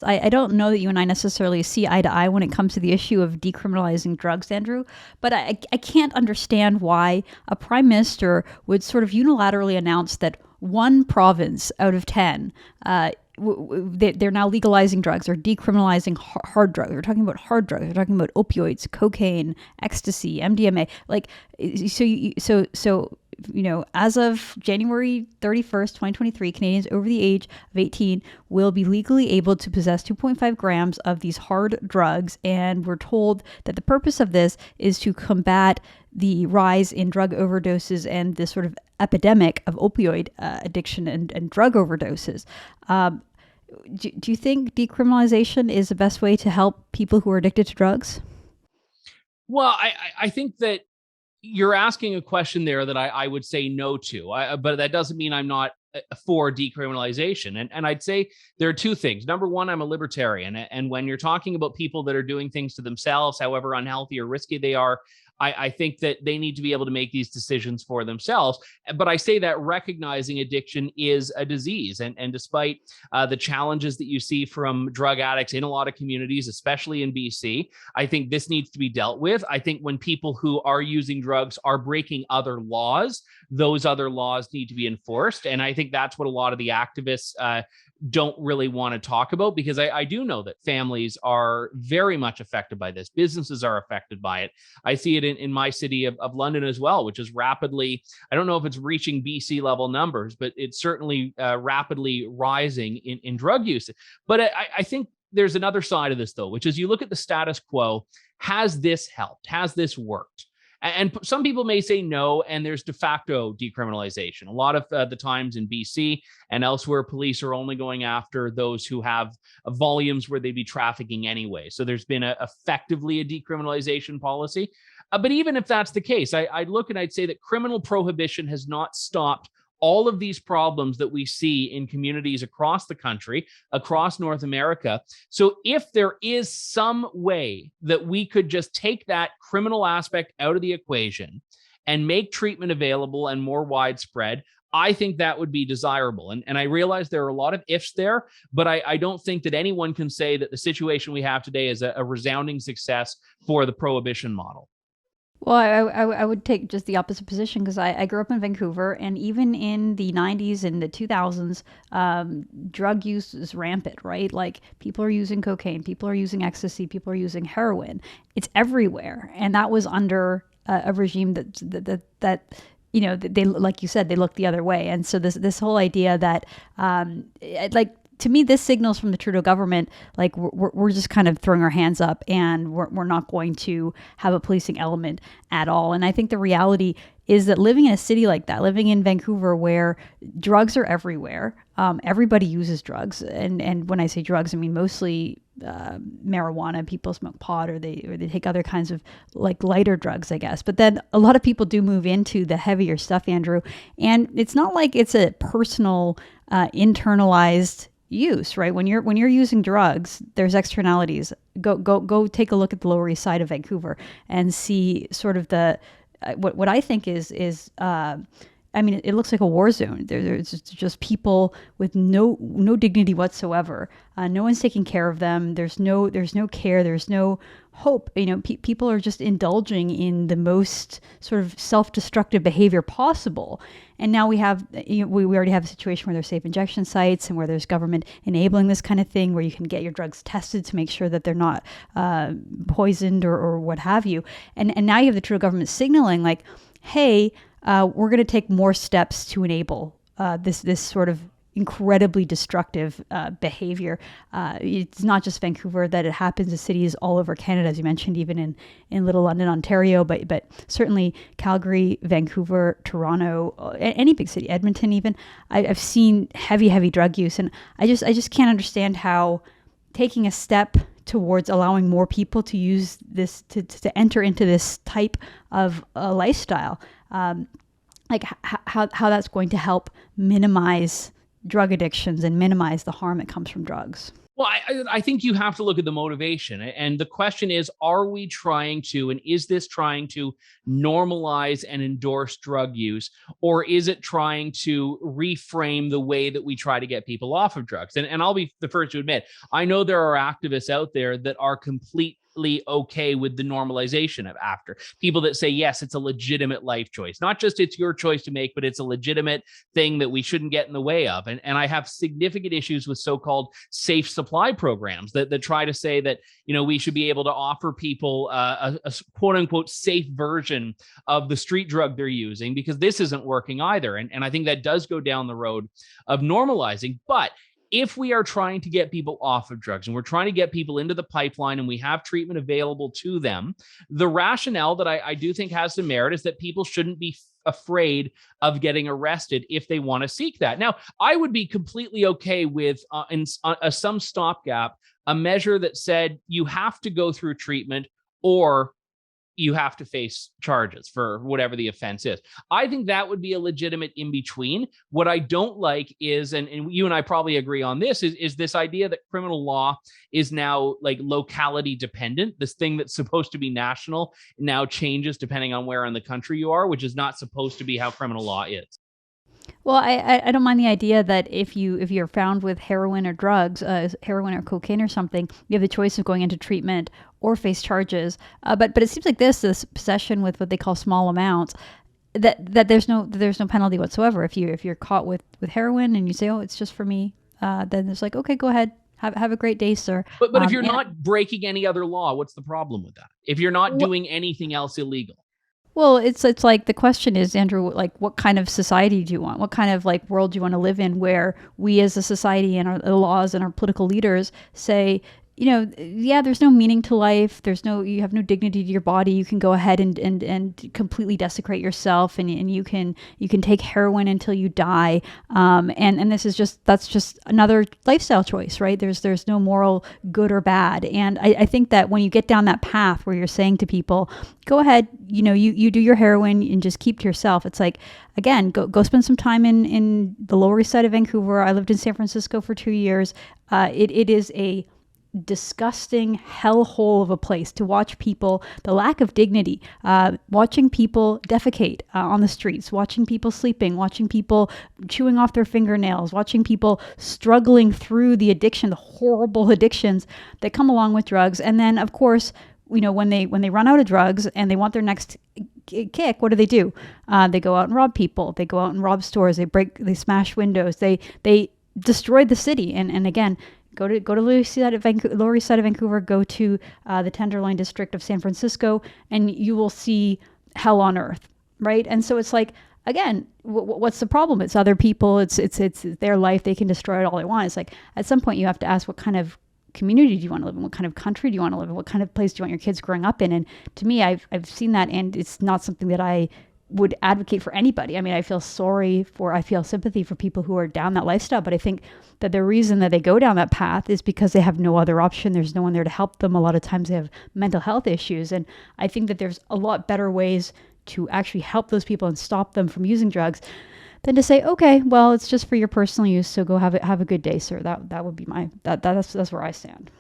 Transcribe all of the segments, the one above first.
I don't know that you and I necessarily see eye to eye when it comes to the issue of decriminalizing drugs, Andrew, but I can't understand why a prime minister would sort of unilaterally announce that one province out of 10, they're now legalizing drugs or decriminalizing hard drugs. We're talking about hard drugs. We're talking about opioids, cocaine, ecstasy, MDMA. Like, as of January 31st, 2023, Canadians over the age of 18 will be legally able to possess 2.5 grams of these hard drugs. And we're told that the purpose of this is to combat the rise in drug overdoses and this sort of epidemic of opioid addiction and drug overdoses. Do you think decriminalization is the best way to help people who are addicted to drugs? Well, I think that you're asking a question there that I would say no to, but that doesn't mean I'm not for decriminalization. And I'd say there are two things. Number one, I'm a libertarian. And when you're talking about people that are doing things to themselves, however unhealthy or risky they are, I think that they need to be able to make these decisions for themselves. But I say that recognizing addiction is a disease. And despite the challenges that you see from drug addicts in a lot of communities, especially in BC, I think this needs to be dealt with. I think when people who are using drugs are breaking other laws, those other laws need to be enforced. And I think that's what a lot of the activists don't really want to talk about, because I do know that families are very much affected by this. Businesses are affected by it. I see it in my city of London as well, which is rapidly, I don't know if it's reaching BC level numbers, but it's certainly rapidly rising in drug use. But I think there's another side of this, though, which is you look at the status quo. Has this helped? Has this worked? And some people may say no, and there's de facto decriminalization. A lot of the times in BC and elsewhere, police are only going after those who have volumes where they'd be trafficking anyway. So there's been effectively a decriminalization policy. But even if that's the case, I'd look and I'd say that criminal prohibition has not stopped all of these problems that we see in communities across the country, across North America. So if there is some way that we could just take that criminal aspect out of the equation and make treatment available and more widespread, I think that would be desirable. And I realize there are a lot of ifs there, but I don't think that anyone can say that the situation we have today is a resounding success for the prohibition model. Well, I would take just the opposite position because I grew up in Vancouver, and even in the 90s and the 2000s, drug use is rampant, right? Like people are using cocaine, people are using ecstasy, people are using heroin. It's everywhere. And that was under a regime that they, like you said, they look the other way. And so this whole idea that, like, to me, this signals from the Trudeau government, like we're just kind of throwing our hands up and we're not going to have a policing element at all. And I think the reality is that living in a city like that, living in Vancouver where drugs are everywhere, everybody uses drugs. And when I say drugs, I mean mostly marijuana. People smoke pot or they take other kinds of like lighter drugs, I guess. But then a lot of people do move into the heavier stuff, Andrew. And it's not like it's a personal, internalized use, right? When you're using drugs, there's externalities. Go take a look at the Lower East Side of Vancouver and see sort of the what I think is I mean, it looks like a war zone. There's just people with no dignity whatsoever. No one's taking care of them. There's no care. There's no hope. People are just indulging in the most sort of self-destructive behavior possible. And now we have, we already have a situation where there's safe injection sites and where there's government enabling this kind of thing, where you can get your drugs tested to make sure that they're not poisoned or what have you. And now you have the Trudeau government signaling like, hey, we're going to take more steps to enable this sort of incredibly destructive behavior. It's not just Vancouver that it happens in cities all over Canada, as you mentioned, even in Little London, Ontario, but certainly Calgary, Vancouver, Toronto, any big city, Edmonton even. I've seen heavy drug use, and I just can't understand how taking a step towards allowing more people to use this, to enter into this type of lifestyle, like how that's going to help minimize drug addictions and minimize the harm that comes from drugs. Well, I think you have to look at the motivation. And the question is, are we trying to, and is this trying to normalize and endorse drug use? Or is it trying to reframe the way that we try to get people off of drugs? And I'll be the first to admit, I know there are activists out there that are completely okay with the normalization of after, people that say, yes, it's a legitimate life choice, not just it's your choice to make, but it's a legitimate thing that we shouldn't get in the way of. And I have significant issues with so-called safe supply programs that try to say that, we should be able to offer people a quote unquote safe version of the street drug they're using, because this isn't working either. And I think that does go down the road of normalizing. But if we are trying to get people off of drugs and we're trying to get people into the pipeline and we have treatment available to them, the rationale that I do think has some merit is that people shouldn't be afraid of getting arrested if they want to seek that. Now, I would be completely okay with in some stopgap, a measure that said you have to go through treatment or you have to face charges for whatever the offense is. I think that would be a legitimate in between. What I don't like is, and you and I probably agree on this, is this idea that criminal law is now like locality dependent. This thing that's supposed to be national now changes depending on where in the country you are, which is not supposed to be how criminal law is. Well, I don't mind the idea that if you're found with heroin or drugs, heroin or cocaine or something, you have the choice of going into treatment or face charges. But it seems like this possession with what they call small amounts, that there's no penalty whatsoever. If you're caught with heroin and you say, oh, it's just for me, then it's like, okay, go ahead. Have a great day, sir. But if you're not breaking any other law, what's the problem with that? If you're not doing anything else illegal? Well, it's like the question is, Andrew, like what kind of society do you want? What kind of like world do you want to live in, where we as a society and our laws and our political leaders say, yeah, there's no meaning to life. You have no dignity to your body. You can go ahead and completely desecrate yourself, and you can take heroin until you die. And that's just another lifestyle choice, right? There's no moral good or bad. And I think that when you get down that path where you're saying to people, go ahead, you do your heroin and just keep to yourself. It's like, again, go spend some time in the Lower East Side of Vancouver. I lived in San Francisco for 2 years. It is a disgusting hellhole of a place to watch people, the lack of dignity, watching people defecate on the streets, watching people sleeping, watching people chewing off their fingernails, watching people struggling through the addiction, the horrible addictions that come along with drugs. And then, of course, when they run out of drugs and they want their next kick, what do? They go out and rob people. They go out and rob stores. They smash windows. They destroyed the city. And again, go to the Lower East Side of Vancouver, go to the Tenderloin district of San Francisco, and you will see hell on earth, right? And so it's like, again, what's the problem? It's other people. It's their life. They can destroy it all they want. It's like, at some point you have to ask, what kind of community do you want to live in? What kind of country do you want to live in? What kind of place do you want your kids growing up in? And to me, I've seen that, and it's not something that I would advocate for anybody. I mean, I feel sympathy for people who are down that lifestyle, but I think that the reason that they go down that path is because they have no other option. There's no one there to help them. A lot of times they have mental health issues. And I think that there's a lot better ways to actually help those people and stop them from using drugs than to say, okay, well, it's just for your personal use, so go have a good day, sir. That would be that's where I stand.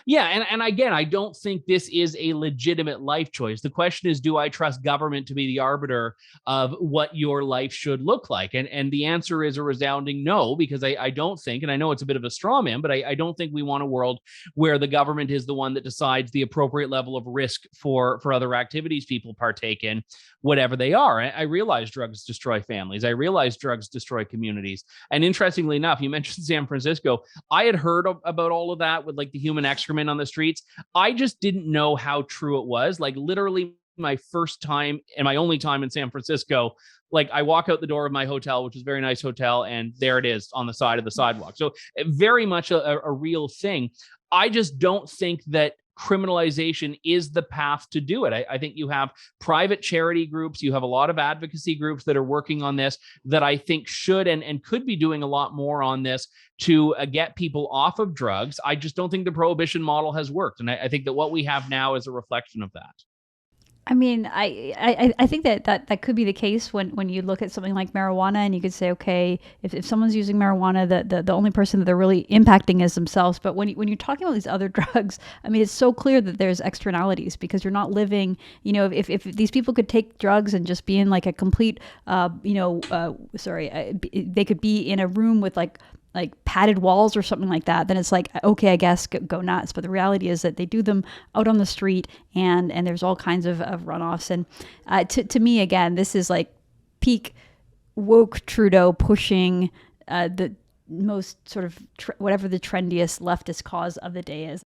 Yeah. And again, I don't think this is a legitimate life choice. The question is, do I trust government to be the arbiter of what your life should look like? And the answer is a resounding no, because I don't think, and I know it's a bit of a straw man, but I don't think we want a world where the government is the one that decides the appropriate level of risk for other activities people partake in, whatever they are. I realize drugs destroy families. I realize drugs destroy communities. And interestingly enough, you mentioned San Francisco. I had heard about all of that with like the human excrement on the streets. I just didn't know how true it was. Like literally my first time and my only time in San Francisco, like I walk out the door of my hotel, which is a very nice hotel, and there it is on the side of the sidewalk. So very much a real thing. I just don't think that criminalization is the path to do it. I think you have private charity groups, you have a lot of advocacy groups that are working on this that I think should and could be doing a lot more on this to get people off of drugs. I just don't think the prohibition model has worked. And I think that what we have now is a reflection of that. I mean, I think that could be the case when you look at something like marijuana and you could say, okay, if someone's using marijuana, the only person that they're really impacting is themselves. But when you're talking about these other drugs, I mean, it's so clear that there's externalities because you're not living, if these people could take drugs and just be in like a complete, they could be in a room with like padded walls or something like that, then it's like, okay, I guess go nuts. But the reality is that they do them out on the street, and there's all kinds of runoffs. And to me, again, this is like peak woke Trudeau pushing the most sort of whatever the trendiest leftist cause of the day is.